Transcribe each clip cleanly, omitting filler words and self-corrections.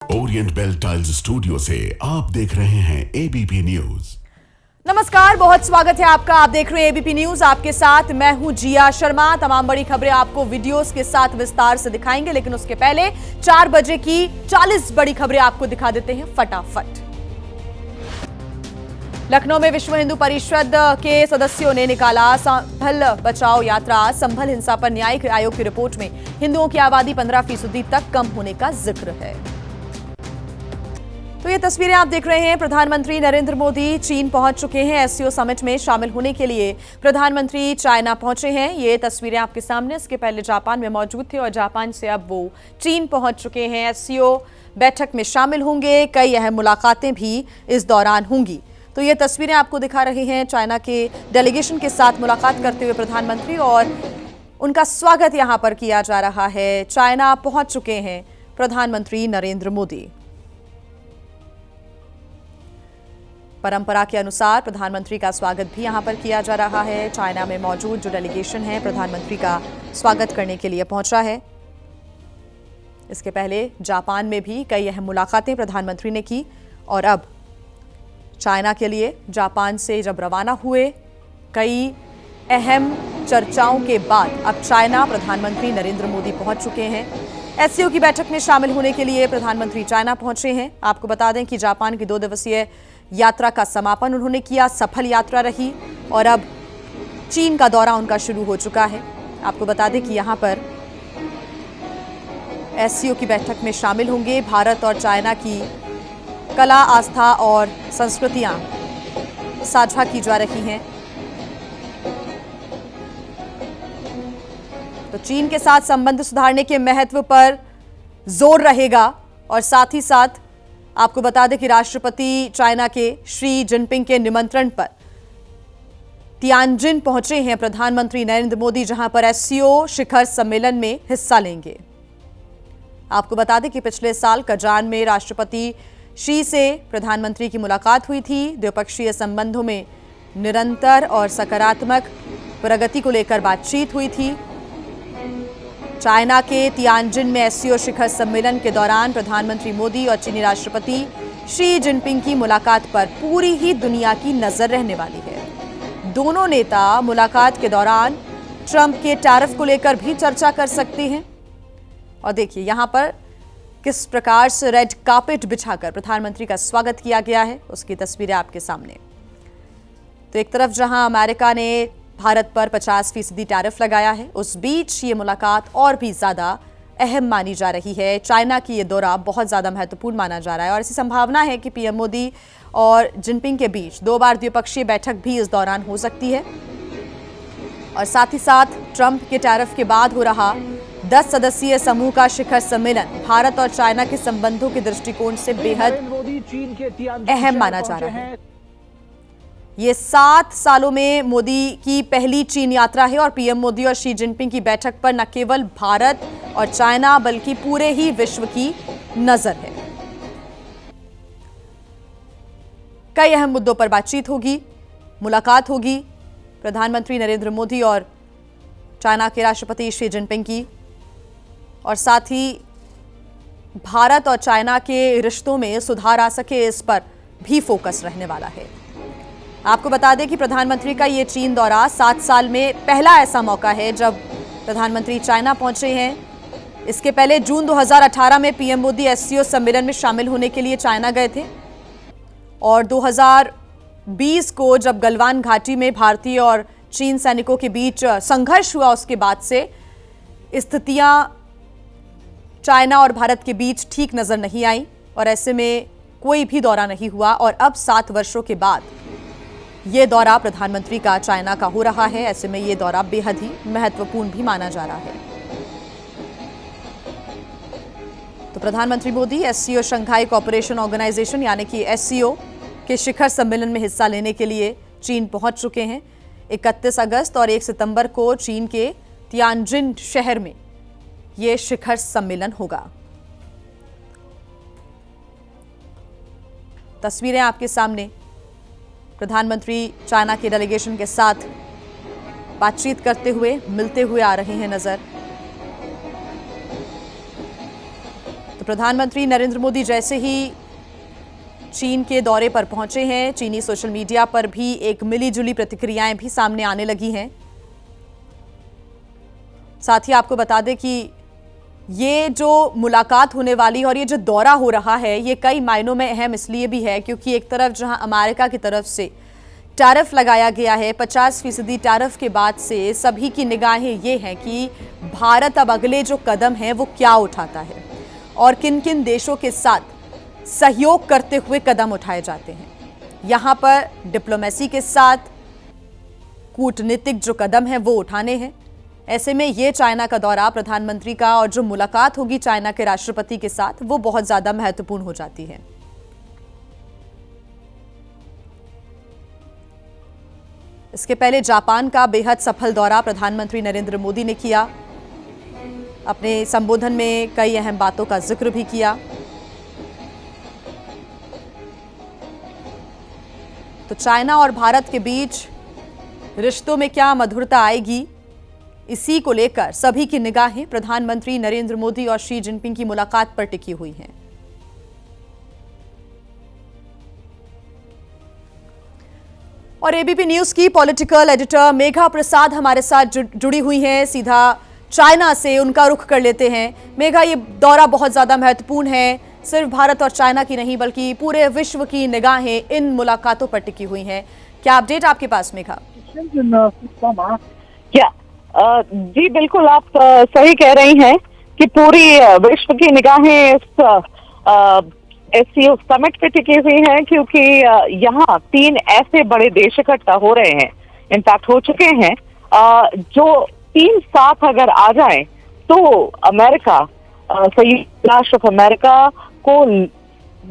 Orient bell tiles studio से आप देख रहे हैं एबीपी न्यूज। नमस्कार, बहुत स्वागत है आपका। आप देख रहे हैं एबीपी न्यूज। आपके साथ मैं हूं जिया शर्मा। तमाम बड़ी खबरें आपको वीडियोस के साथ विस्तार से दिखाएंगे, लेकिन उसके पहले 4 बजे की 40 बड़ी खबरें आपको दिखा देते हैं फटाफट। लखनऊ में विश्व हिंदू परिषद के सदस्यों ने निकाला संभल बचाओ यात्रा। संभल हिंसा पर न्यायिक आयोग की रिपोर्ट में हिंदुओं की आबादी 15% तक कम होने का जिक्र है। तो ये तस्वीरें आप देख रहे हैं। प्रधानमंत्री नरेंद्र मोदी चीन पहुंच चुके हैं। एससीओ समिट में शामिल होने के लिए प्रधानमंत्री चाइना पहुंचे हैं। ये तस्वीरें आपके सामने। इसके पहले जापान में मौजूद थे और जापान से अब वो चीन पहुंच चुके हैं। एससीओ बैठक में शामिल होंगे। कई अहम मुलाकातें भी इस दौरान होंगी। तो ये तस्वीरें आपको दिखा रहे हैं चाइना के डेलीगेशन के साथ मुलाकात करते हुए प्रधानमंत्री, और उनका स्वागत यहां पर किया जा रहा है। चाइना पहुंच चुके हैं प्रधानमंत्री नरेंद्र मोदी। परंपरा के अनुसार प्रधानमंत्री का स्वागत भी यहां पर किया जा रहा है। चाइना में मौजूद जो डेलीगेशन है प्रधानमंत्री का स्वागत करने के लिए पहुंचा है। इसके पहले जापान में भी कई अहम मुलाकातें प्रधानमंत्री ने की, और अब चाइना के लिए जापान से जब रवाना हुए, कई अहम चर्चाओं के बाद अब चाइना प्रधानमंत्री नरेंद्र मोदी पहुंच चुके हैं। एससीओ की बैठक में शामिल होने के लिए प्रधानमंत्री चाइना पहुंचे हैं। आपको बता दें कि जापान की 2 दिवसीय यात्रा का समापन उन्होंने किया। सफल यात्रा रही और अब चीन का दौरा उनका शुरू हो चुका है। आपको बता दें कि यहां पर एससीओ की बैठक में शामिल होंगे। भारत और चाइना की कला, आस्था और संस्कृतियां साझा की जा रही हैं। तो चीन के साथ संबंध सुधारने के महत्व पर जोर रहेगा, और साथ ही साथ आपको बता दें कि राष्ट्रपति चाइना के शी जिनपिंग के निमंत्रण पर तियानजिन पहुंचे हैं प्रधानमंत्री नरेंद्र मोदी, जहां पर एससीओ शिखर सम्मेलन में हिस्सा लेंगे। आपको बता दें कि पिछले साल कजान में राष्ट्रपति शी से प्रधानमंत्री की मुलाकात हुई थी। द्विपक्षीय संबंधों में निरंतर और सकारात्मक प्रगति को लेकर बातचीत हुई थी। चाइना के तियानजिन में एससीओ शिखर सम्मेलन के दौरान प्रधानमंत्री मोदी और चीनी राष्ट्रपति शी जिनपिंग की मुलाकात पर पूरी ही दुनिया की नजर रहने वाली है। दोनों नेता मुलाकात के दौरान ट्रंप के टैरिफ को लेकर भी चर्चा कर सकते हैं। और देखिए यहां पर किस प्रकार से रेड कार्पेट बिछाकर प्रधानमंत्री का स्वागत किया गया है, उसकी तस्वीरें आपके सामने। तो एक तरफ जहां अमेरिका ने भारत पर 50% टैरिफ लगाया है, उस बीच ये मुलाकात और भी ज्यादा अहम मानी जा रही है। चाइना की ये दौरा बहुत ज्यादा महत्वपूर्ण माना जा रहा है, और ऐसी संभावना है कि पीएम मोदी और जिनपिंग के बीच 2 बार द्विपक्षीय बैठक भी इस दौरान हो सकती है। और साथ ही साथ ट्रंप के टैरिफ के बाद हो रहा 10 सदस्यीय समूह का शिखर सम्मेलन भारत और चाइना के संबंधों के दृष्टिकोण से बेहद अहम माना जा रहा है। ये 7 सालों में मोदी की पहली चीन यात्रा है, और पीएम मोदी और शी जिनपिंग की बैठक पर न केवल भारत और चाइना बल्कि पूरे ही विश्व की नजर है। कई अहम मुद्दों पर बातचीत होगी, मुलाकात होगी प्रधानमंत्री नरेंद्र मोदी और चाइना के राष्ट्रपति शी जिनपिंग की, और साथ ही भारत और चाइना के रिश्तों में सुधार आ सके, इस पर भी फोकस रहने वाला है। आपको बता दें कि प्रधानमंत्री का ये चीन दौरा 7 साल में पहला ऐसा मौका है जब प्रधानमंत्री चाइना पहुंचे हैं। इसके पहले जून 2018 में पीएम मोदी एससीओ सम्मेलन में शामिल होने के लिए चाइना गए थे, और 2020 को जब गलवान घाटी में भारतीय और चीन सैनिकों के बीच संघर्ष हुआ, उसके बाद से स्थितियां चाइना और भारत के बीच ठीक नजर नहीं आई, और ऐसे में कोई भी दौरा नहीं हुआ। और अब 7 वर्षों के बाद ये दौरा प्रधानमंत्री का चाइना का हो रहा है। ऐसे में ये दौरा बेहद ही महत्वपूर्ण भी माना जा रहा है। तो प्रधानमंत्री Modi SCO Shanghai cooperation organisation यानी कि एससीओ के शिखर सम्मेलन में हिस्सा लेने के लिए चीन पहुंच चुके हैं। 31 अगस्त और 1 सितंबर को चीन के तियानजिन शहर में यह शिखर सम्मेलन होगा। तस्वीरें आपके सामने। प्रधानमंत्री चाइना के डेलीगेशन के साथ बातचीत करते हुए, मिलते हुए आ रहे हैं नजर। प्रधानमंत्री नरेंद्र मोदी जैसे ही चीन के दौरे पर पहुंचे हैं, चीनी सोशल मीडिया पर भी एक मिलीजुली प्रतिक्रियाएं भी सामने आने लगी हैं। साथ ही आपको बता दें कि ये जो मुलाकात होने वाली और ये जो दौरा हो रहा है, ये कई मायनों में अहम इसलिए भी है क्योंकि एक तरफ जहां अमेरिका की तरफ से टैरिफ लगाया गया है, 50% टैरिफ के बाद से सभी की निगाहें ये हैं कि भारत अब अगले जो कदम हैं वो क्या उठाता है और किन किन देशों के साथ सहयोग करते हुए कदम उठाए जाते हैं। यहाँ पर डिप्लोमेसी के साथ कूटनीतिक जो कदम है वो उठाने हैं। ऐसे में ये चाइना का दौरा प्रधानमंत्री का और जो मुलाकात होगी चाइना के राष्ट्रपति के साथ वो बहुत ज्यादा महत्वपूर्ण हो जाती है। इसके पहले जापान का बेहद सफल दौरा प्रधानमंत्री नरेंद्र मोदी ने किया। अपने संबोधन में कई अहम बातों का जिक्र भी किया। तो चाइना और भारत के बीच रिश्तों में क्या मधुरता आएगी, इसी को लेकर सभी की निगाहें प्रधानमंत्री नरेंद्र मोदी और शी जिनपिंग की मुलाकात पर टिकी हुई हैं। और एबीपी न्यूज की पॉलिटिकल एडिटर मेघा प्रसाद हमारे साथ जुड़ी हुई हैं। सीधा चाइना से उनका रुख कर लेते हैं। मेघा, ये दौरा बहुत ज्यादा महत्वपूर्ण है, सिर्फ भारत और चाइना की नहीं बल्कि पूरे विश्व की निगाहें इन मुलाकातों पर टिकी हुई हैं। क्या अपडेट आपके पास मेघा? जी बिल्कुल, आप सही कह रही हैं कि पूरी विश्व की निगाहें इस एससीओ समिट पे टिकी हुई हैं क्योंकि यहाँ 3 ऐसे बड़े देश इकट्ठा हो रहे हैं, इनफैक्ट हो चुके हैं, जो 3 साथ अगर आ जाएं तो अमेरिका, संयुक्त राष्ट्र ऑफ अमेरिका को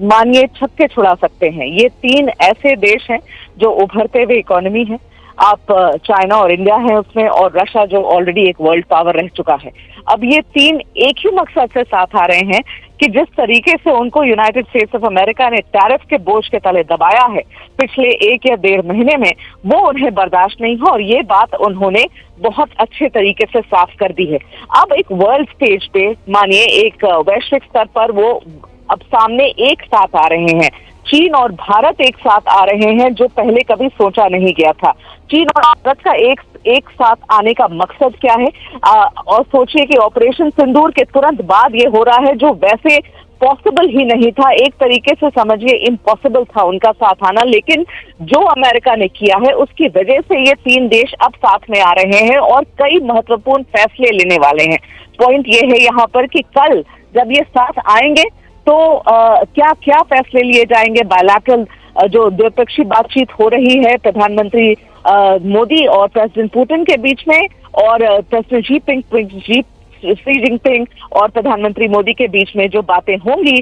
मानिए छक्के छुड़ा सकते हैं। ये 3 ऐसे देश हैं जो उभरते हुए इकोनॉमी है। आप चाइना और इंडिया है उसमें, और रशिया जो ऑलरेडी एक वर्ल्ड पावर रह चुका है। अब ये 3 एक ही मकसद से साथ आ रहे हैं कि जिस तरीके से उनको यूनाइटेड स्टेट्स ऑफ अमेरिका ने टैरिफ के बोझ के तले दबाया है पिछले 1 या 1.5 महीने में, वो उन्हें बर्दाश्त नहीं है और ये बात उन्होंने बहुत अच्छे तरीके से साफ कर दी है। अब एक वर्ल्ड स्टेज पे मानिए एक वैश्विक स्तर पर वो अब सामने एक साथ आ रहे हैं। चीन और भारत एक साथ आ रहे हैं जो पहले कभी सोचा नहीं गया था। चीन और भारत का एक साथ आने का मकसद क्या है? और सोचिए कि ऑपरेशन सिंदूर के तुरंत बाद ये हो रहा है जो वैसे पॉसिबल ही नहीं था, एक तरीके से समझिए इम्पॉसिबल था उनका साथ आना, लेकिन जो अमेरिका ने किया है उसकी वजह से ये 3 देश अब साथ में आ रहे हैं और कई महत्वपूर्ण फैसले लेने वाले हैं। पॉइंट ये है यहाँ पर कि कल जब ये साथ आएंगे तो क्या क्या फैसले लिए जाएंगे। बायलैटरल जो द्विपक्षीय बातचीत हो रही है प्रधानमंत्री मोदी और प्रेसिडेंट पुतिन के बीच में, और प्रेसिडेंट शी जिनपिंग और प्रधानमंत्री मोदी के बीच में जो बातें होंगी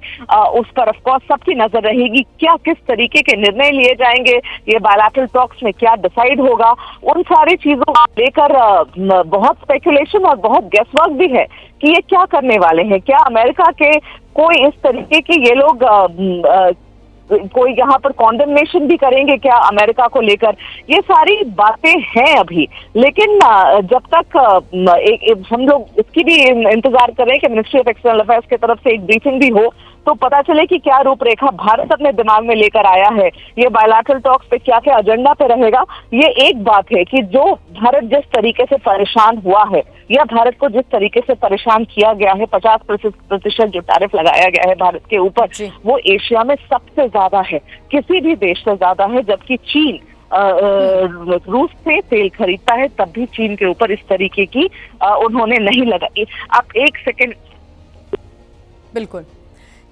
उस पर ऑफ कोर्स सबकी नजर रहेगी। क्या किस तरीके के निर्णय लिए जाएंगे, ये बायलैटरल टॉक्स में क्या डिसाइड होगा, उन सारी चीजों को लेकर बहुत स्पेकुलेशन और बहुत गेसवर्क भी है कि ये क्या करने वाले हैं। क्या अमेरिका के कोई इस तरीके के ये लोग कोई यहाँ पर कॉन्डेमनेशन भी करेंगे क्या अमेरिका को लेकर, ये सारी बातें हैं अभी। लेकिन जब तक हम लोग इसकी भी इंतजार कर रहे हैं कि मिनिस्ट्री ऑफ एक्सटर्नल अफेयर्स की तरफ से एक ब्रीफिंग भी हो तो पता चले कि क्या रूपरेखा भारत अपने दिमाग में लेकर आया है, ये बायलैटरल टॉक्स पे क्या क्या एजेंडा पे रहेगा। ये एक बात है कि जो भारत जिस तरीके से परेशान हुआ है या भारत को जिस तरीके से परेशान किया गया है, 50% जो टैरिफ लगाया गया है भारत के ऊपर, वो एशिया में सबसे ज्यादा है, किसी भी देश से ज्यादा है। जबकि चीन रूस से तेल खरीदता है तब भी चीन के ऊपर इस तरीके की उन्होंने नहीं लगाई। आप एक सेकेंड। बिल्कुल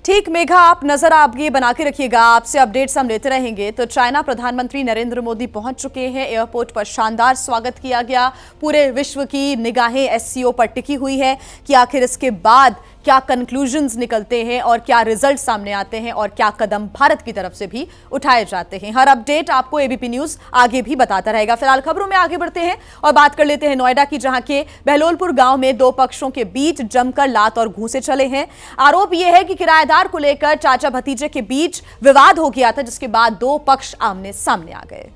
ठीक मेघा, आप नजर आप ये बना के रखिएगा, आपसे अपडेट्स हम लेते रहेंगे। तो चाइना प्रधानमंत्री नरेंद्र मोदी पहुंच चुके हैं, एयरपोर्ट पर शानदार स्वागत किया गया। पूरे विश्व की निगाहें एससीओ पर टिकी हुई है कि आखिर इसके बाद क्या कंक्लूजन्स निकलते हैं और क्या रिजल्ट सामने आते हैं और क्या कदम भारत की तरफ से भी उठाए जाते हैं। हर अपडेट आपको एबीपी न्यूज आगे भी बताता रहेगा। फिलहाल खबरों में आगे बढ़ते हैं और बात कर लेते हैं नोएडा की, जहां के बहलोलपुर गांव में 2 पक्षों के बीच जमकर लात और घूंसे चले हैं। आरोप यह है कि किराएदार को लेकर चाचा भतीजे के बीच विवाद हो गया था, जिसके बाद 2 पक्ष आमने सामने आ गए।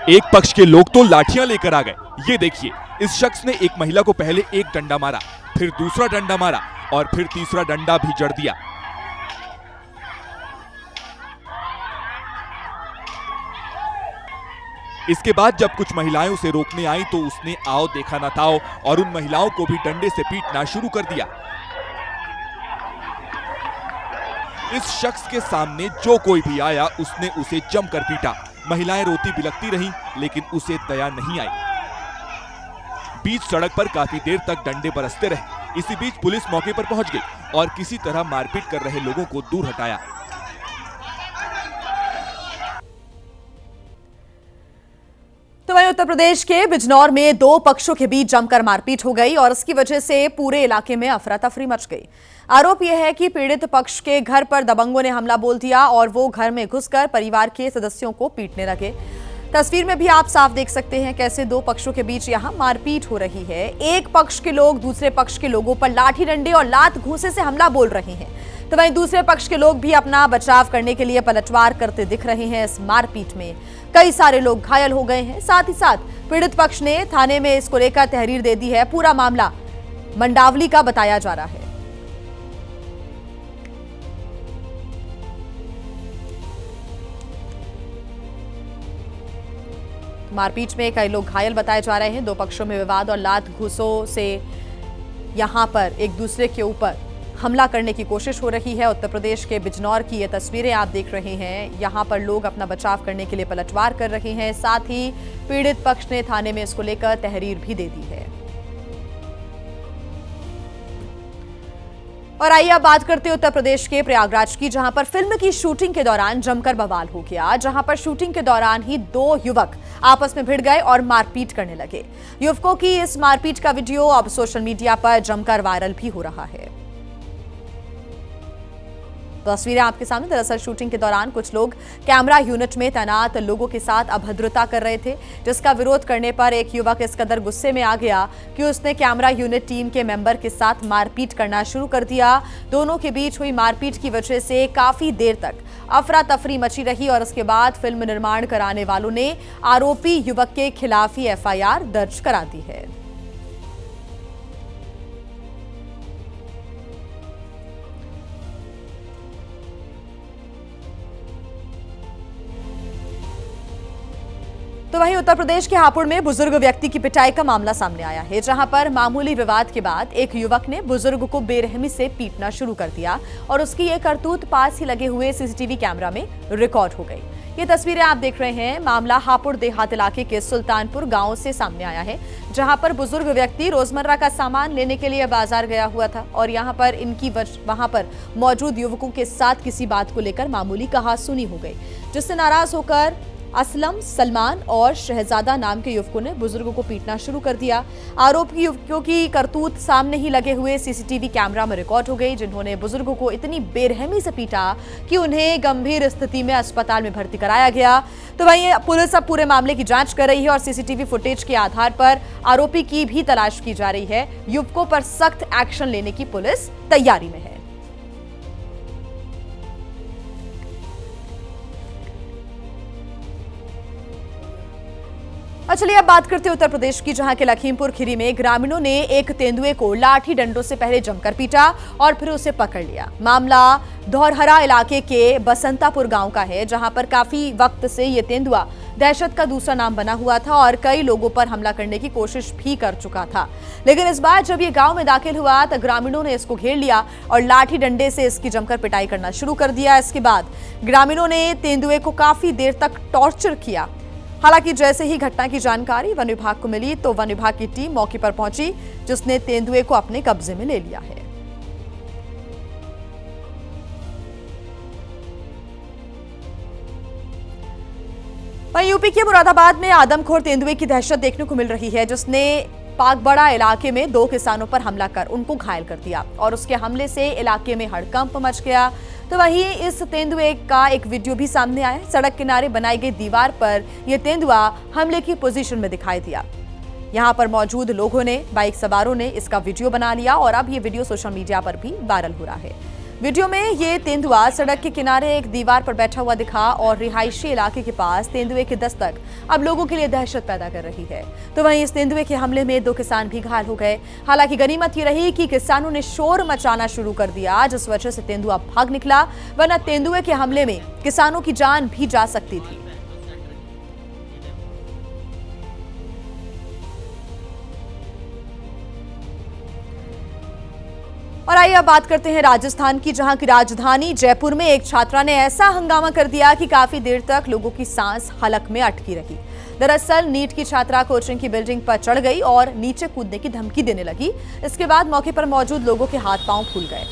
एक पक्ष के लोग तो लाठियां लेकर आ गए। ये देखिए, इस शख्स ने एक महिला को पहले एक डंडा मारा, फिर दूसरा डंडा मारा और फिर तीसरा डंडा भी जड़ दिया। इसके बाद जब कुछ महिलाएं उसे रोकने आई तो उसने आओ देखा ना ताओ और उन महिलाओं को भी डंडे से पीटना शुरू कर दिया। इस शख्स के सामने जो कोई भी आया उसने उसे जमकर पीटा। महिलाएं रोती बिलखती रहीं, लेकिन उसे दया नहीं आई। बीच सड़क पर काफी देर तक डंडे बरसते रहे। इसी बीच पुलिस मौके पर पहुंच गई और किसी तरह मारपीट कर रहे लोगों को दूर हटाया। तो वहीं उत्तर प्रदेश के बिजनौर में दो पक्षों के बीच जमकर मारपीट हो गई और इसकी वजह से पूरे इलाके में अफरा तफरी मच गई। आरोप यह है कि पीड़ित पक्ष के घर पर दबंगों ने हमला बोल दिया और वो घर में घुसकर परिवार के सदस्यों को पीटने लगे। तस्वीर में भी आप साफ देख सकते हैं कैसे दो पक्षों के बीच यहां मारपीट हो रही है। एक पक्ष के लोग दूसरे पक्ष के लोगों पर लाठी डंडे और लात घूंसे से हमला बोल रहे हैं, तो वहीं दूसरे पक्ष के लोग भी अपना बचाव करने के लिए पलटवार करते दिख रहे हैं। इस मारपीट में कई सारे लोग घायल हो गए हैं। साथ ही साथ पीड़ित पक्ष ने थाने में इसको लेकर तहरीर दे दी है। पूरा मामला मंडावली का बताया जा रहा है। मारपीट में कई लोग घायल बताए जा रहे हैं। दो पक्षों में विवाद और लात घूंसों से यहां पर एक दूसरे के ऊपर हमला करने की कोशिश हो रही है। उत्तर प्रदेश के बिजनौर की ये तस्वीरें आप देख रहे हैं। यहां पर लोग अपना बचाव करने के लिए पलटवार कर रहे हैं। साथ ही पीड़ित पक्ष ने थाने में इसको लेकर तहरीर भी दे दी है। और आइए अब बात करते हैं उत्तर प्रदेश के प्रयागराज की, जहां पर फिल्म की शूटिंग के दौरान जमकर बवाल हो गया। जहां पर शूटिंग के दौरान ही दो युवक आपस में भिड़ गए और मारपीट करने लगे। युवकों की इस मारपीट का वीडियो अब सोशल मीडिया पर जमकर वायरल भी हो रहा है। तस्वीरें आपके सामने। दरअसल शूटिंग के दौरान कुछ लोग कैमरा यूनिट में तैनात लोगों के साथ अभद्रता कर रहे थे, जिसका विरोध करने पर एक युवक इस कदर गुस्से में आ गया कि उसने कैमरा यूनिट टीम के मेंबर के साथ मारपीट करना शुरू कर दिया। दोनों के बीच हुई मारपीट की वजह से काफी देर तक अफरा तफरी मची रही और उसके बाद फिल्म निर्माण कराने वालों ने आरोपी युवक के खिलाफ ही एफआईआर दर्ज करा दी है। तो वहीं उत्तर प्रदेश के हापुड़ में बुजुर्ग व्यक्ति की पिटाई का मामला सामने आया है, जहां पर मामूली विवाद के बाद एक युवक ने बुजुर्ग को बेरहमी से पीटना शुरू कर दिया और उसकी ये करतूत पास ही लगे हुए सीसीटीवी कैमरा में रिकॉर्ड हो गई। ये तस्वीरें आप देख रहे हैं। मामला हापुड़ देहात इलाके के सुल्तानपुर गांव से सामने आया है, जहां पर बुजुर्ग व्यक्ति रोजमर्रा का सामान लेने के लिए बाजार गया हुआ था और यहां पर वहां पर मौजूद युवकों के साथ किसी बात को लेकर मामूली कहासुनी हो गई, जिससे नाराज होकर असलम, सलमान और शहजादा नाम के युवकों ने बुजुर्गों को पीटना शुरू कर दिया। आरोपी युवकों की करतूत सामने ही लगे हुए सीसीटीवी कैमरा में रिकॉर्ड हो गई, जिन्होंने बुजुर्गों को इतनी बेरहमी से पीटा कि उन्हें गंभीर स्थिति में अस्पताल में भर्ती कराया गया। तो वहीं पुलिस अब पूरे मामले की जांच कर रही है और सीसीटीवी फुटेज के आधार पर आरोपी की भी तलाश की जा रही है। युवकों पर सख्त एक्शन लेने की पुलिस तैयारी में है। चलिए अब बात करते हैं उत्तर प्रदेश की, जहां के लखीमपुर खीरी में ग्रामीणों ने एक तेंदुए को लाठी डंडों से पहले जमकर पीटा और फिर उसे पकड़ लिया। मामला धौरहरा इलाके के बसंतापुर गांव का है, जहां पर काफी वक्त से ये तेंदुआ दहशत का दूसरा नाम बना हुआ था और कई लोगों पर हमला करने की कोशिश भी कर चुका था। लेकिन इस बार जब ये गांव में दाखिल हुआ तो ग्रामीणों ने इसको घेर लिया और लाठी डंडे से इसकी जमकर पिटाई करना शुरू कर दिया। इसके बाद ग्रामीणों ने तेंदुए को काफी देर तक टॉर्चर किया। हालांकि जैसे ही घटना की जानकारी वन विभाग को मिली तो वन विभाग की टीम मौके पर पहुंची, जिसने तेंदुए को अपने कब्जे में ले लिया है। वहीं यूपी के मुरादाबाद में आदमखोर तेंदुए की दहशत देखने को मिल रही है, जिसने पागबड़ा इलाके में दो किसानों पर हमला कर उनको घायल कर दिया और उसके हमले से इलाके में हड़कंप मच गया। तो वहीं इस तेंदुए का एक वीडियो भी सामने आया। सड़क किनारे बनाई गई दीवार पर यह तेंदुआ हमले की पोजीशन में दिखाई दिया। यहां पर मौजूद लोगों ने, बाइक सवारों ने इसका वीडियो बना लिया और अब यह वीडियो सोशल मीडिया पर भी वायरल हो रहा है। वीडियो में ये तेंदुआ सड़क के किनारे एक दीवार पर बैठा हुआ दिखा और रिहायशी इलाके के पास तेंदुए की दस्तक अब लोगों के लिए दहशत पैदा कर रही है। तो वहीं इस तेंदुए के हमले में 2 किसान भी घायल हो गए। हालांकि गनीमत ये रही कि किसानों ने शोर मचाना शुरू कर दिया, जिस वजह से तेंदुआ भाग निकला, वरना तेंदुए के हमले में किसानों की जान भी जा सकती थी। और आइए अब बात करते हैं राजस्थान की, जहां की राजधानी जयपुर में एक छात्रा ने ऐसा हंगामा कर दिया कि काफी देर तक लोगों की सांस हलक में अटकी रही। दरअसल नीट की छात्रा कोचिंग की बिल्डिंग पर चढ़ गई और नीचे कूदने की धमकी देने लगी। इसके बाद मौके पर मौजूद लोगों के हाथ पांव फूल गए।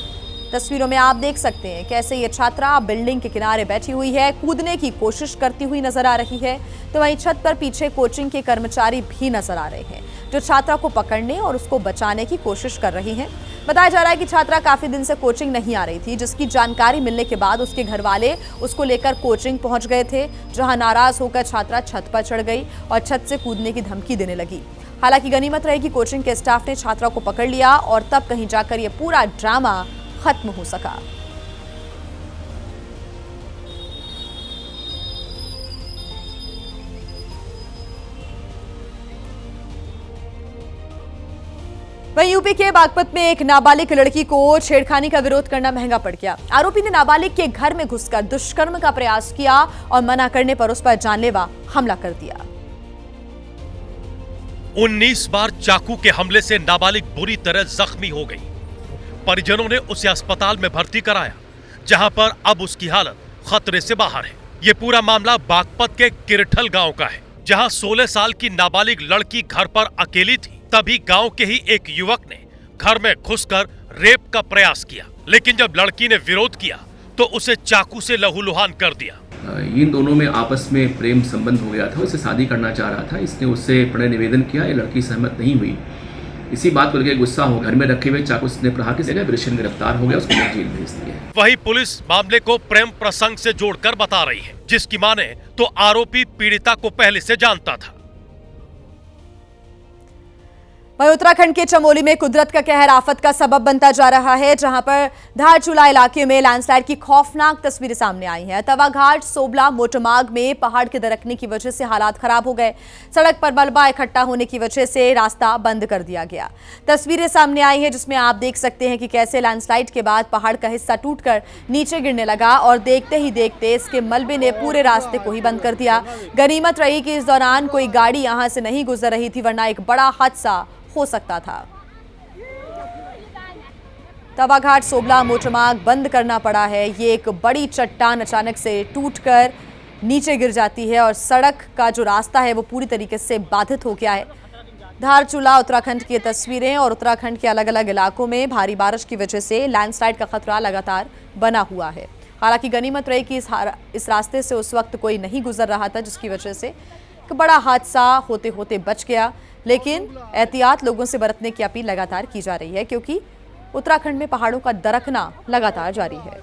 तस्वीरों में आप देख सकते हैं कैसे ये छात्रा बिल्डिंग के किनारे बैठी हुई है, कूदने की कोशिश करती हुई नजर आ रही है। तो वहीं छत पर पीछे कोचिंग के कर्मचारी भी नजर आ रहे हैं, जो छात्रा को पकड़ने और उसको बचाने की कोशिश कर रही हैं। बताया जा रहा है कि छात्रा काफी दिन से कोचिंग नहीं आ रही थी, जिसकी जानकारी मिलने के बाद उसके घर वाले उसको लेकर कोचिंग पहुंच गए थे, जहां नाराज होकर छात्रा छत पर चढ़ गई और छत से कूदने की धमकी देने लगी। हालांकि गनीमत रही कि कोचिंग के स्टाफ ने छात्रा को पकड़ लिया और तब कहीं जाकर यह पूरा ड्रामा खत्म हो सका। वहीं यूपी के बागपत में एक नाबालिग लड़की को छेड़खानी का विरोध करना महंगा पड़ गया। आरोपी ने नाबालिग के घर में घुसकर दुष्कर्म का प्रयास किया और मना करने पर उस पर जानलेवा हमला कर दिया। 19 बार चाकू के हमले से नाबालिग बुरी तरह जख्मी हो गई। परिजनों ने उसे अस्पताल में भर्ती कराया, जहां पर अब उसकी हालत खतरे से बाहर है। ये पूरा मामला बागपत के किरठल गांव का है, जहां 16 साल की नाबालिग लड़की घर पर अकेली थी। तभी गांव के ही एक युवक ने घर में घुसकर रेप का प्रयास किया, लेकिन जब लड़की ने विरोध किया तो उसे चाकू से लहूलुहान कर दिया। इन दोनों में आपस में प्रेम संबंध हो गया था, उसे शादी करना चाह रहा था। इसने उससे प्रणय निवेदन किया, ये लड़की सहमत नहीं हुई। इसी बात को लेकर गुस्सा हो घर में रखे हुए चाकू से प्रहार की जगह विरशन गिरफ्तार हो गया, उसको जेल भेज दिया। वही पुलिस मामले को प्रेम प्रसंग से जोड़कर बता रही है, जिसकी माने तो आरोपी पीड़िता को पहले से जानता था। वहीं उत्तराखंड के चमोली में कुदरत का कहर आफत का सबब बनता जा रहा है, जहां पर धारचूला इलाके में लैंडस्लाइड की खौफनाक तस्वीरें सामने आई हैं। तवाघाट सोबला मोटरमार्ग में पहाड़ के दरकने की वजह से हालात खराब हो गए। सड़क पर मलबा इकट्ठा होने की वजह से रास्ता बंद कर दिया गया। तस्वीरें सामने आई है जिसमें आप देख सकते हैं कि कैसे लैंडस्लाइड के बाद पहाड़ का हिस्सा टूटकर नीचे गिरने लगा और देखते ही देखते इसके मलबे ने पूरे रास्ते को ही बंद कर दिया। गनीमत रही कि इस दौरान कोई गाड़ी यहां से नहीं गुजर रही थी, वरना एक बड़ा हादसा हो सकता था। तवाघाट सोबला मोटरमार्ग बंद करना पड़ा है। ये एक बड़ी चट्टान अचानक से टूटकर नीचे गिर जाती है और सड़क का जो रास्ता है वो पूरी तरीके से बाधित हो गया है। धारचूला उत्तराखंड की तस्वीरें, और उत्तराखंड के अलग अलग इलाकों में भारी बारिश की वजह से लैंडस्लाइड का खतरा लगातार बना हुआ है। हालांकि गनीमत रही कि इस रास्ते से उस वक्त कोई नहीं गुजर रहा था, जिसकी वजह से एक बड़ा हादसा होते होते बच गया। लेकिन एहतियात लोगों से बरतने की अपील लगातार की जा रही है, क्योंकि उत्तराखंड में पहाड़ों का दरकना लगातार जारी है।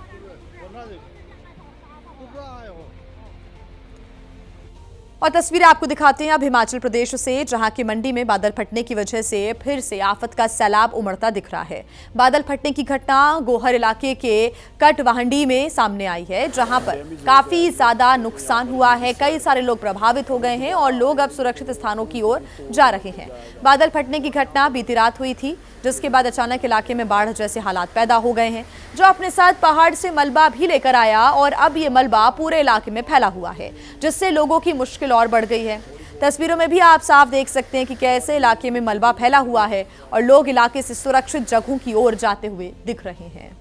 और तस्वीरें आपको दिखाते हैं अब हिमाचल प्रदेश से, जहां की मंडी में बादल फटने की वजह से फिर से आफत का सैलाब उमड़ता दिख रहा है। बादल फटने की घटना गोहर इलाके के कटवाहंडी में सामने आई है, जहां पर काफी ज्यादा नुकसान हुआ है। कई सारे लोग प्रभावित हो गए हैं और लोग अब सुरक्षित स्थानों की ओर जा रहे हैं। बादल फटने की घटना बीती रात हुई थी, जिसके बाद अचानक इलाके में बाढ़ जैसे हालात पैदा हो गए हैं, जो अपने साथ पहाड़ से मलबा भी लेकर आया और अब ये मलबा पूरे इलाके में फैला हुआ है, जिससे लोगों की मुश्किल और बढ़ गई है। तस्वीरों में भी आप साफ देख सकते हैं कि कैसे इलाके में मलबा फैला हुआ है और लोग इलाके से सुरक्षित जगहों की ओर जाते हुए दिख रहे हैं।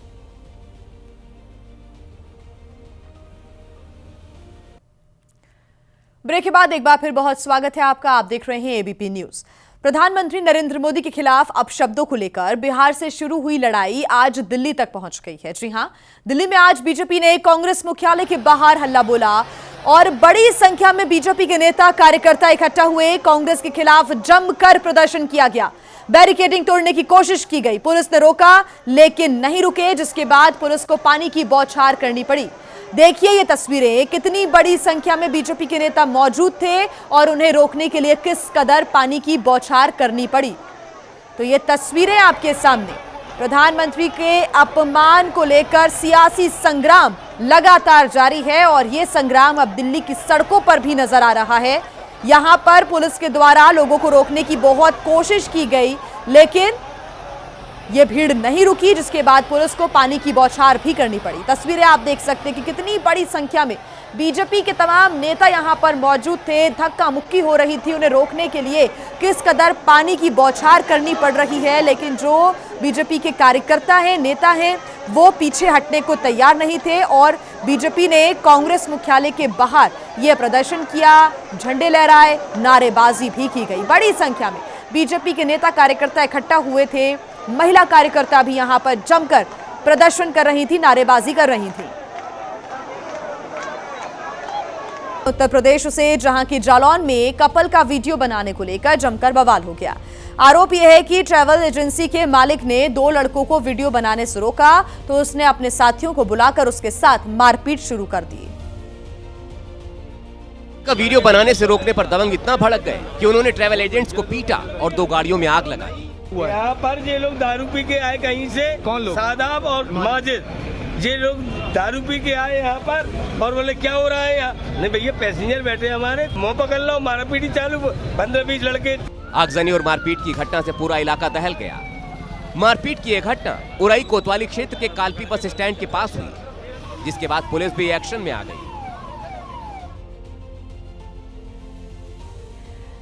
ब्रेक के बाद एक बार फिर बहुत स्वागत है आपका। आप देख रहे हैं एबीपी न्यूज। प्रधानमंत्री नरेंद्र मोदी के खिलाफ अपशब्दों को लेकर बिहार से शुरू हुई लड़ाई आज दिल्ली तक पहुंच गई है। जी हां, दिल्ली में आज बीजेपी ने कांग्रेस मुख्यालय के बाहर हल्ला बोला और बड़ी संख्या में बीजेपी के नेता कार्यकर्ता इकट्ठा हुए। कांग्रेस के खिलाफ जमकर प्रदर्शन किया गया, बैरिकेडिंग तोड़ने की कोशिश की गई। पुलिस ने रोका लेकिन नहीं रुके, जिसके बाद पुलिस को पानी की बौछार करनी पड़ी। देखिए ये तस्वीरें, कितनी बड़ी संख्या में बीजेपी के नेता मौजूद थे और उन्हें रोकने के लिए किस कदर पानी की बौछार करनी पड़ी। तो ये तस्वीरें आपके सामने, प्रधानमंत्री के अपमान को लेकर सियासी संग्राम लगातार जारी है और यह संग्राम अब दिल्ली की सड़कों पर भी नजर आ रहा है। यहां पर पुलिस के द्वारा लोगों को रोकने की बहुत कोशिश की गई, लेकिन यह भीड़ नहीं रुकी, जिसके बाद पुलिस को पानी की बौछार भी करनी पड़ी। तस्वीरें आप देख सकते हैं कि कितनी बड़ी संख्या में बीजेपी के तमाम नेता यहां पर मौजूद थे। धक्का मुक्की हो रही थी, उन्हें रोकने के लिए किस कदर पानी की बौछार करनी पड़ रही है, लेकिन जो बीजेपी के कार्यकर्ता हैं, नेता हैं, वो पीछे हटने को तैयार नहीं थे और बीजेपी ने कांग्रेस मुख्यालय के बाहर यह प्रदर्शन किया, झंडे लहराए, नारेबाजी भी की गई। बड़ी संख्या में बीजेपी के नेता कार्यकर्ता इकट्ठा हुए थे। महिला कार्यकर्ता भी यहां पर जमकर प्रदर्शन कर रही थी, नारेबाजी कर रही थी। उत्तर प्रदेश से जहां की जालौन में कपल का वीडियो बनाने को लेकर जमकर बवाल हो गया। आरोप यह है कि ट्रैवल एजेंसी के मालिक ने दो लड़कों को वीडियो बनाने से रोका तो उसने अपने साथियों को बुलाकर उसके साथ मारपीट शुरू कर दी। का वीडियो बनाने से रोकने पर दबंग इतना भड़क गए कि उन्होंने ट्रैवल एजेंट्स को पीटा और दो गाड़ियों में आग लगाई। यहाँ पर ये लोग दारू पी के आए कहीं से, कौन लोग? सादाब और माजिद, ये लोग दारू पी के आए यहाँ पर और बोले क्या हो रहा है यहाँ। नहीं भैया, पैसेंजर बैठे हमारे, मुँह पकड़ लो, मारा पीटी चालू, 15-20 लड़के। आगजनी और मारपीट की घटना से पूरा इलाका दहल गया। मारपीट की यह घटना उरई कोतवाली क्षेत्र के कालपी बस स्टैंड के पास हुई, जिसके बाद पुलिस भी एक्शन में आ गई।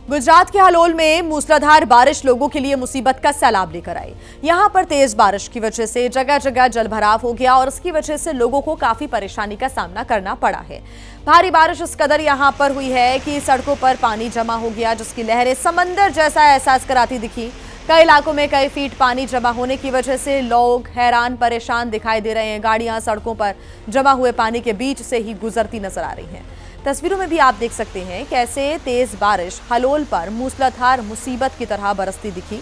गुजरात के हालोल में मूसलाधार बारिश लोगों के लिए मुसीबत का सैलाब लेकर आई। यहां पर तेज बारिश की वजह से जगह जगह जलभराव हो गया और इसकी वजह से लोगों को काफी परेशानी का सामना करना पड़ा है। भारी बारिश इस कदर यहां पर हुई है कि सड़कों पर पानी जमा हो गया, जिसकी लहरें समंदर जैसा एहसास कराती दिखी। कई इलाकों में कई फीट पानी जमा होने की वजह से लोग हैरान परेशान दिखाई दे रहे हैं। गाड़ियां सड़कों पर जमा हुए पानी के बीच से ही गुजरती नजर आ रही हैं। तस्वीरों में भी आप देख सकते हैं कैसे तेज बारिश हलोल पर मूसलाधार मुसीबत की तरह बरसती दिखी।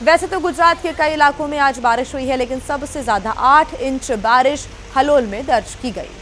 वैसे तो गुजरात के कई इलाकों में आज बारिश हुई है, लेकिन सबसे ज्यादा 8 इंच बारिश हलोल में दर्ज की गई।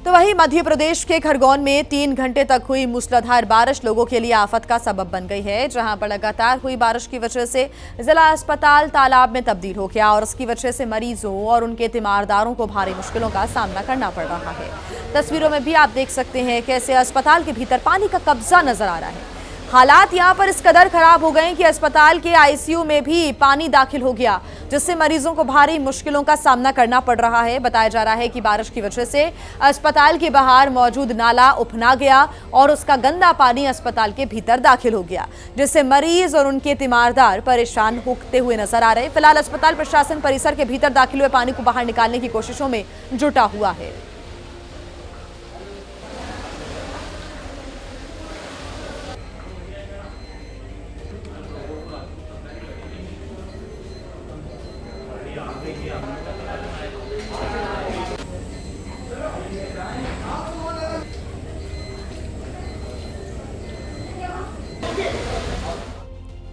तो वहीं मध्य प्रदेश के खरगोन में 3 घंटे तक हुई मूसलाधार बारिश लोगों के लिए आफत का सबब बन गई है, जहां पर लगातार हुई बारिश की वजह से जिला अस्पताल तालाब में तब्दील हो गया और इसकी वजह से मरीजों और उनके तीमारदारों को भारी मुश्किलों का सामना करना पड़ रहा है। तस्वीरों में भी आप देख सकते हैं कैसे अस्पताल के भीतर पानी का कब्जा नजर आ रहा है। हालात यहां पर इस कदर खराब हो गए कि अस्पताल के आईसीयू में भी पानी दाखिल हो गया, जिससे मरीजों को भारी मुश्किलों का सामना करना पड़ रहा है। बताया जा रहा है कि बारिश की वजह से अस्पताल के बाहर मौजूद नाला उफना गया और उसका गंदा पानी अस्पताल के भीतर दाखिल हो गया, जिससे मरीज और उनके तीमारदार परेशान होते हुए नजर आ रहे हैं। फिलहाल अस्पताल प्रशासन परिसर के भीतर दाखिल हुए पानी को बाहर निकालने की कोशिशों में जुटा हुआ है।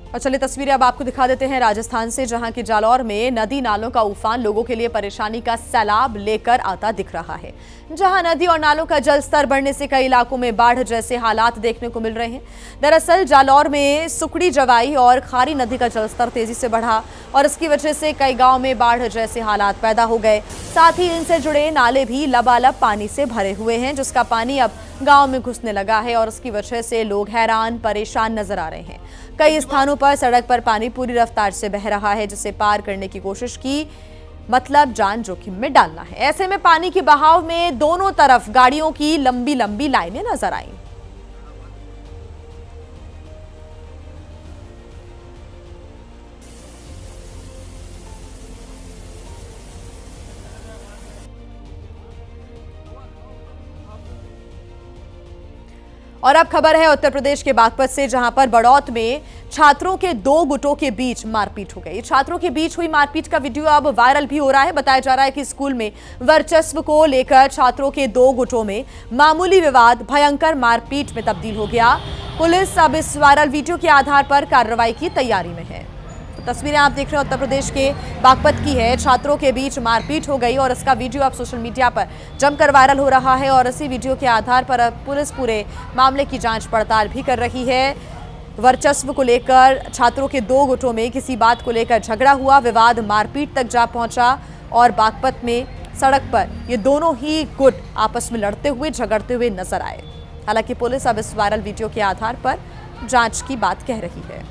और चलिए तस्वीरें अब आपको दिखा देते हैं राजस्थान से, जहां की जालौर में नदी नालों का उफान लोगों के लिए परेशानी का सैलाब लेकर आता दिख रहा है। जहां नदी और नालों का जल स्तर बढ़ने से कई इलाकों में बाढ़ जैसे हालात देखने को मिल रहे हैं। दरअसल जालौर में सुकड़ी जवाई और खारी नदी का जलस्तर तेजी से बढ़ा और इसकी वजह से कई गाँव में बाढ़ जैसे हालात पैदा हो गए। साथ ही इनसे जुड़े नाले भी लबालब पानी से भरे हुए हैं, जिसका पानी अब गांव में घुसने लगा है और इसकी वजह से लोग हैरान परेशान नजर आ रहे हैं। कई स्थानों पर सड़क पर पानी पूरी रफ्तार से बह रहा है, जिसे पार करने की कोशिश की मतलब जान जोखिम में डालना है। ऐसे में पानी के बहाव में दोनों तरफ गाड़ियों की लंबी लंबी लाइनें नजर आईं। और अब खबर है उत्तर प्रदेश के बागपत से, जहां पर बड़ौत में छात्रों के 2 गुटों के बीच मारपीट हो गई। छात्रों के बीच हुई मारपीट का वीडियो अब वायरल भी हो रहा है। बताया जा रहा है कि स्कूल में वर्चस्व को लेकर छात्रों के 2 गुटों में मामूली विवाद भयंकर मारपीट में तब्दील हो गया। पुलिस अब इस वायरल वीडियो के आधार पर कार्रवाई की तैयारी में है। तस्वीरें आप देख रहे हैं उत्तर प्रदेश के बागपत की है। छात्रों के बीच मारपीट हो गई और इसका वीडियो अब सोशल मीडिया पर जमकर वायरल हो रहा है और इसी वीडियो के आधार पर अब पुलिस पूरे मामले की जांच पड़ताल भी कर रही है। वर्चस्व को लेकर छात्रों के दो गुटों में किसी बात को लेकर झगड़ा हुआ, विवाद मारपीट तक जा पहुंचा और बागपत में सड़क पर ये दोनों ही गुट आपस में लड़ते हुए झगड़ते हुए नजर आए। हालांकि पुलिस अब इस वायरल वीडियो के आधार पर जांच की बात कह रही है।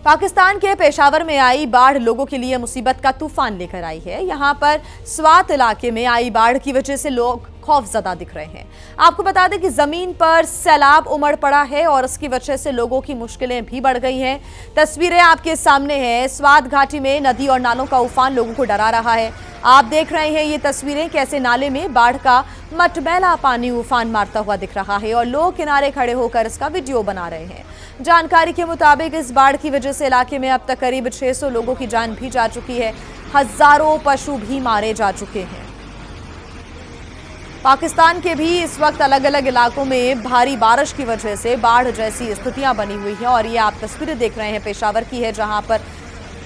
पाकिस्तान के पेशावर में आई बाढ़ लोगों के लिए मुसीबत का तूफान लेकर आई है। यहां पर स्वात इलाके में आई बाढ़ की वजह से लोग खौफजदा दिख रहे हैं। आपको बता दें कि जमीन पर सैलाब उमड़ पड़ा है और इसकी वजह से लोगों की मुश्किलें भी बढ़ गई हैं। तस्वीरें आपके सामने हैं। स्वात घाटी में नदी और नालों का उफान लोगों को डरा रहा है। आप देख रहे हैं ये तस्वीरें, कैसे नाले में बाढ़ का मटमैला पानी उफान मारता हुआ दिख रहा है और लोग किनारे खड़े होकर इसका वीडियो बना रहे हैं। जानकारी के मुताबिक इस बाढ़ की वजह से इलाके में अब तक करीब 600 लोगों की जान भी जा चुकी है। हजारों पशु भी मारे जा चुके हैं। पाकिस्तान के भी इस वक्त अलग अलग इलाकों में भारी बारिश की वजह से बाढ़ जैसी स्थितियां बनी हुई हैं और ये आप तस्वीरें देख रहे हैं पेशावर की है, जहां पर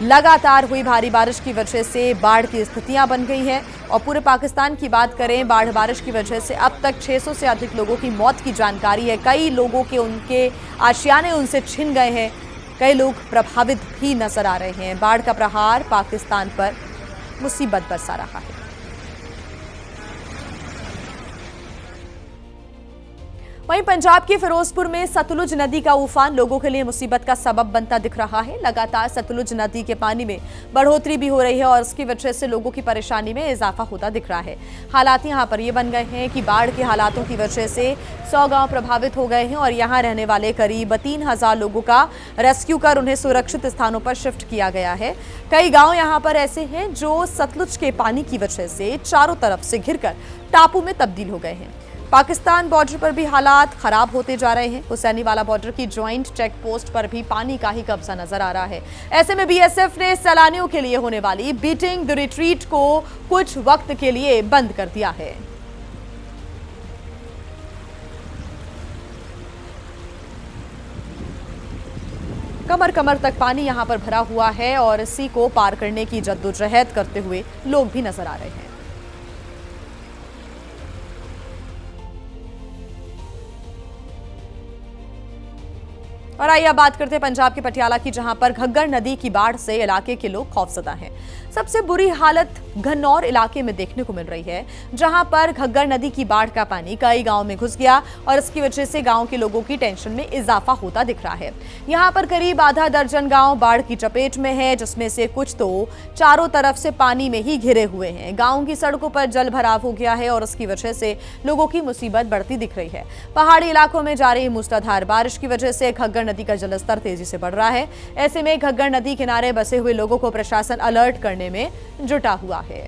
लगातार हुई भारी बारिश की वजह से बाढ़ की स्थितियां बन गई हैं। और पूरे पाकिस्तान की बात करें, बाढ़ बारिश की वजह से अब तक 600 से अधिक लोगों की मौत की जानकारी है। कई लोगों के उनके आशियाने उनसे छिन गए हैं। कई लोग प्रभावित भी नजर आ रहे हैं। बाढ़ का प्रहार पाकिस्तान पर मुसीबत बरसा रहा है। वहीं पंजाब के फिरोजपुर में सतलुज नदी का उफान लोगों के लिए मुसीबत का सबब बनता दिख रहा है। लगातार सतलुज नदी के पानी में बढ़ोतरी भी हो रही है और इसकी वजह से लोगों की परेशानी में इजाफा होता दिख रहा है। हालात यहां पर ये बन गए हैं कि बाढ़ के हालातों की वजह से 100 गांव प्रभावित हो गए हैं और यहां रहने वाले करीब 3000 लोगों का रेस्क्यू कर उन्हें सुरक्षित स्थानों पर शिफ्ट किया गया है। कई गाँव यहाँ पर ऐसे हैं जो सतलुज के पानी की वजह से चारों तरफ से घिरकर टापू में तब्दील हो गए हैं। पाकिस्तान बॉर्डर पर भी हालात खराब होते जा रहे हैं। हुसैनीवाला बॉर्डर की ज्वाइंट चेक पोस्ट पर भी पानी का ही कब्जा नजर आ रहा है। ऐसे में बीएसएफ ने सैलानियों के लिए होने वाली बीटिंग द रिट्रीट को कुछ वक्त के लिए बंद कर दिया है। कमर कमर तक पानी यहां पर भरा हुआ है और इसी को पार करने की जद्दोजहद करते हुए लोग भी नजर आ रहे हैं। और आइए अब बात करते हैं पंजाब के पटियाला की, जहां पर घग्गर नदी की बाढ़ से इलाके के लोग खौफजदा हैं। सबसे बुरी हालत घन्नौर इलाके में देखने को मिल रही है, जहां पर घग्गर नदी की बाढ़ का पानी कई गांव में घुस गया और इसकी वजह से गांव के लोगों की टेंशन में इजाफा होता दिख रहा है। यहां पर करीब आधा दर्जन गांव बाढ़ की चपेट में है, जिसमें से कुछ तो चारों तरफ से पानी में ही घिरे हुए हैं। गाँव की सड़कों पर जल भराव हो गया है और इसकी वजह से लोगों की मुसीबत बढ़ती दिख रही है। पहाड़ी इलाकों में जारी मूसलाधार बारिश की वजह से घग्गर नदी का जलस्तर तेजी से बढ़ रहा है। ऐसे में घग्गर नदी किनारे बसे हुए लोगों को प्रशासन अलर्ट करने में जुटा हुआ है।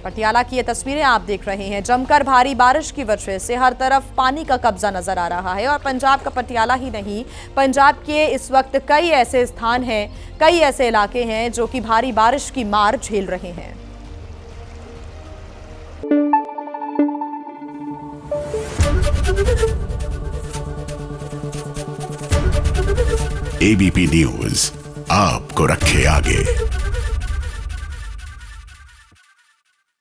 पटियाला की ये तस्वीरें आप देख रहे हैं। जमकर भारी बारिश की वजह से हर तरफ पानी का कब्जा नजर आ रहा है और पंजाब का पटियाला ही नहीं, पंजाब के इस वक्त कई ऐसे स्थान हैं, कई ऐसे इलाके हैं जो कि भारी बारिश की मार झेल रहे हैं। एबीपी न्यूज आपको रखे आगे।